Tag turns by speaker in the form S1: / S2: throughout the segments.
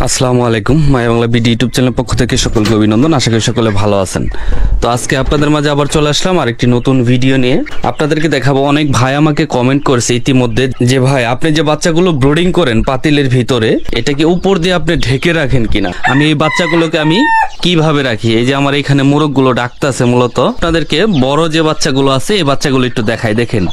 S1: আসসালামু আলাইকুম, মায়া Bangla BD YouTube চ্যানেলের পক্ষ থেকে সকলকে অভিনন্দন। আশা করি সকলে ভালো আছেন। তো আজকে আপনাদের মাঝে আবার চলে আসলাম আরেকটি নতুন ভিডিও নিয়ে। আপনাদেরকে দেখাবো, অনেক ভাই আমাকে কমেন্ট করেছে ইতিমধ্যে যে ভাই আপনি যে বাচ্চাগুলো ব্রোডিং করেন পাতিলের ভিতরে, এটা কি উপর দিয়ে আপনি ঢেকে রাখেন কিনা। আমি এই বাচ্চাগুলোকে আমি কিভাবে রাখি, এই যে আমার এখানে মোরগগুলো ডাকতেছে, মূলত আপনাদেরকে বড় যে বাচ্চাগুলো আছে এই বাচ্চাগুলো একটু দেখাই। দেখেন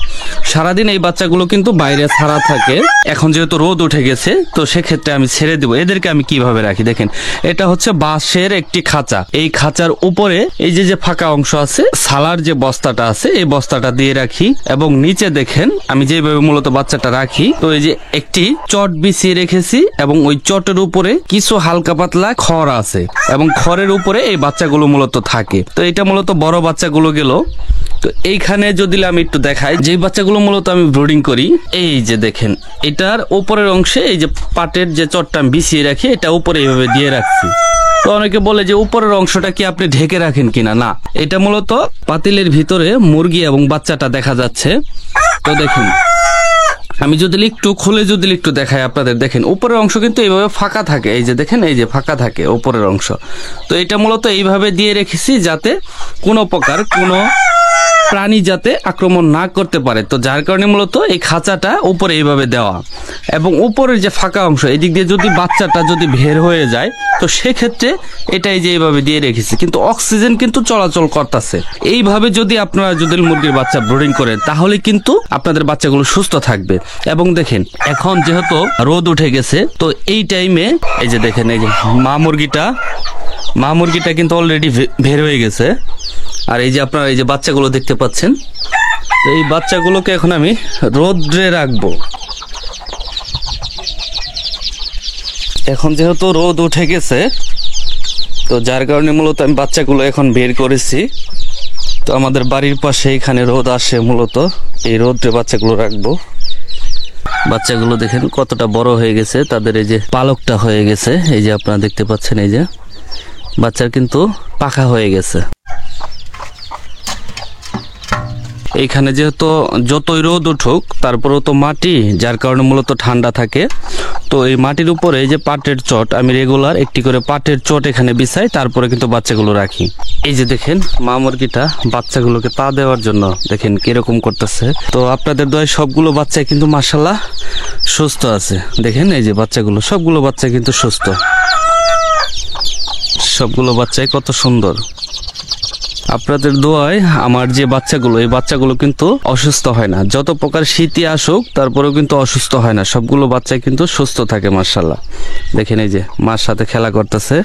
S1: সারাদিন এই বাচ্চাগুলো কিন্তু বাইরে ছাড়া থাকে, এখন যেহেতু রোদ উঠে গেছে তো সেক্ষেত্রে আমি ছেড়ে দিব। এদেরকে আমি কিভাবে রাখি দেখেন, এটা হচ্ছে বাঁশের একটি খাঁচা। এই খাঁচার উপরে এই যে ফাঁকা অংশ আছে, সালার যে বস্তাটা আছে এই বস্তাটা দিয়ে রাখি, এবং নিচে দেখেন আমি যেভাবে মূলত বাচ্চাটা রাখি, তো এই যে একটি চট বিছিয়ে রেখেছি, এবং ওই চটের উপরে কিছু হালকা পাতলা খড় আছে, এবং খড়ের উপরে এই বাচ্চাগুলো মূলত থাকে। তো এটা মূলত বড় বাচ্চাগুলো গেল। তো এইখানে যদি আমি একটু দেখাই, যে বাচ্চাগুলো মূলত আমি ব্রোডিং করি, এই যে দেখেন এটার উপরের অংশে এই যে পাটের যে চটটা আমি বিছিয়ে রাখি, এটা উপরে এইভাবে দিয়ে রাখছি। তো অনেকে বলে যে উপরের অংশটা কি আপনি ঢেকে রাখেন কিনা। না, এটা মূলত পাতিলের ভিতরে মুরগি এবং বাচ্চাটা দেখা যাচ্ছে। তো দেখুন আমি যদি একটু খুলে যদি একটু দেখাই আপনাদের, দেখেন উপরের অংশ কিন্তু এইভাবে ফাঁকা থাকে, এই যে দেখেন এই যে ফাঁকা থাকে উপরের অংশ। তো এটা মূলত এইভাবে দিয়ে রেখেছি যাতে কোনো প্রকার কোনো প্রাণী যাতে আক্রমণ না করতে পারে। তো যার কারণে মূলত এই খাঁচাটা উপরে এইভাবে দেওয়া, এবং উপরের যে ফাঁকা অংশ এদিক দিয়ে যদি বাচ্চাটা যদি বের হয়ে যায় তো সেক্ষেত্রে এটাই যে এইভাবে দিয়ে রেখেছি, কিন্তু অক্সিজেন কিন্তু চলাচল করতেছে। এইভাবে যদি আপনারা যদি মুরগির বাচ্চা ব্রোডিং করেন তাহলে কিন্তু আপনাদের বাচ্চাগুলো সুস্থ থাকবে। এবং দেখেন এখন যেহেতু রোদ উঠে গেছে, তো এই টাইমে এই যে দেখেন এই যে মা মুরগিটা কিন্তু অলরেডি বের হয়ে গেছে। আর এই যে আপনারা এই যে বাচ্চাগুলো দেখতে পাচ্ছেন, এই বাচ্চাগুলোকে এখন আমি রোদ্রে রাখবো। এখন যেহেতু রোদ উঠে গেছে তো যার কারণে মূলত আমি বাচ্চাগুলো এখন বের করেছি। তো আমাদের বাড়ির পাশে এখানে রোদ আসে, মূলত এই রোদ্রে বাচ্চাগুলো রাখবো। বাচ্চাগুলো দেখেন কতটা বড় হয়ে গেছে, তাদের এই যে পালকটা হয়ে গেছে, এই যে আপনারা দেখতে পাচ্ছেন এই যে বাচ্চার কিন্তু পাখা হয়ে গেছে। এইখানে যেহেতু যতই রোদ উঠুক তারপরেও তো মাটি, যার কারণে মূলত ঠান্ডা থাকে। তো এই মাটির উপরে এই যে পাটের চট, আমি রেগুলার একটি করে পাটের চট এখানে বিছাই, তারপরে কিন্তু বাচ্চাগুলো রাখি। এই যে দেখেন মা মুরগিটা বাচ্চাগুলোকে পা দেওয়ার জন্য দেখেন কিরকম করতেছে। তো আপনাদের দয় সবগুলো বাচ্চা কিন্তু মাশাআল্লাহ সুস্থ আছে। দেখেন এই যে বাচ্চাগুলো, সবগুলো বাচ্চা কিন্তু সুস্থ, সবগুলো বাচ্চাই কত সুন্দর। আপনাদের দোয়ায় আমার যে বাচ্চাগুলো, এই বাচ্চাগুলো কিন্তু অসুস্থ হয় না। যত প্রকার শীতই আসুক তারপরেও কিন্তু অসুস্থ হয় না, সবগুলো বাচ্চা কিন্তু সুস্থ থাকে মাশাআল্লাহ। দেখেন এই যে মার সাথে খেলা করতেছে।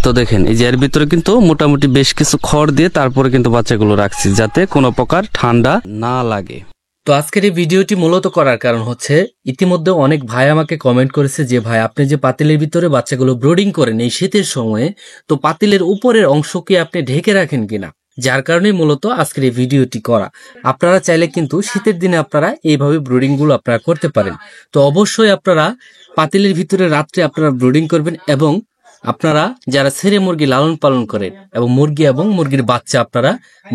S1: তো দেখেন এই যে এর ভিতরে কিন্তু মোটামুটি বেশ কিছু খড় দিয়ে তারপরে কিন্তু বাচ্চাগুলো রাখছি, যাতে কোনো প্রকার ঠান্ডা না লাগে। তো আজকের এই ভিডিওটি মূলত করার কারণ হচ্ছে, ইতিমধ্যে অনেক ভাই আমাকে কমেন্ট করেছে যে ভাই আপনি যে পাতিলের ভিতরে বাচ্চাগুলো ব্রোডিং করেন এই শীতের সময়ে, তো পাতিলের উপরের অংশকে আপনি ঢেকে রাখেন কিনা। যার কারণে মূলত আজকের এই ভিডিওটি করা। আপনারা চাইলে কিন্তু শীতের দিনে আপনারা এইভাবে ব্রোডিং গুলো আপনারা করতে পারেন। তো অবশ্যই আপনারা পাতিলের ভিতরে রাত্রে আপনারা ব্রোডিং করবেন, এবং আপনারা যারা ছেড়ে মুরগি লালন পালন করেন এবং মুরগি এবং মুরগির বাচ্চা আপনারা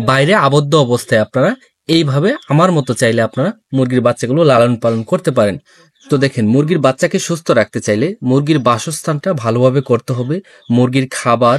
S1: বাইরে আবদ্ধ অবস্থায় আপনারা এইভাবে আমার মতো চাইলে আপনারা মুরগির বাচ্চাগুলো লালন পালন করতে পারেন। তো দেখেন মুরগির বাচ্চাকে সুস্থ রাখতে চাইলে মুরগির বাসস্থানটা ভালোভাবে করতে হবে, মুরগির খাবার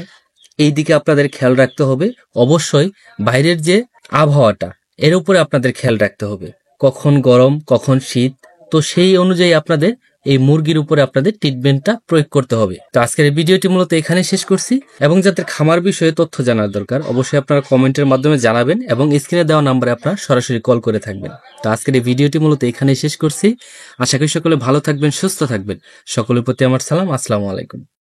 S1: এই দিকে আপনাদের খেয়াল রাখতে হবে। অবশ্যই বাইরের যে আবহাওয়াটা এর উপরে আপনাদের খেয়াল রাখতে হবে, কখন গরম কখন শীত, তো সেই অনুযায়ী আপনাদের এই মুরগির উপরে আপনাদের ট্রিটমেন্টটা প্রয়োগ করতে হবে। তো আজকের এই ভিডিওটি মূলত এখানে শেষ করছি, এবং যাদের খামার বিষয়ে তথ্য জানার দরকার অবশ্যই আপনারা কমেন্টের মাধ্যমে জানাবেন, এবং স্ক্রিনে দেওয়া নম্বরে আপনারা সরাসরি কল করে থাকবেন। তো আজকের এই ভিডিওটি মূলত এখানে শেষ করছি। আশা করি সকলে ভালো থাকবেন, সুস্থ থাকবেন। সকলের প্রতি আমার সালাম, আসসালামু আলাইকুম।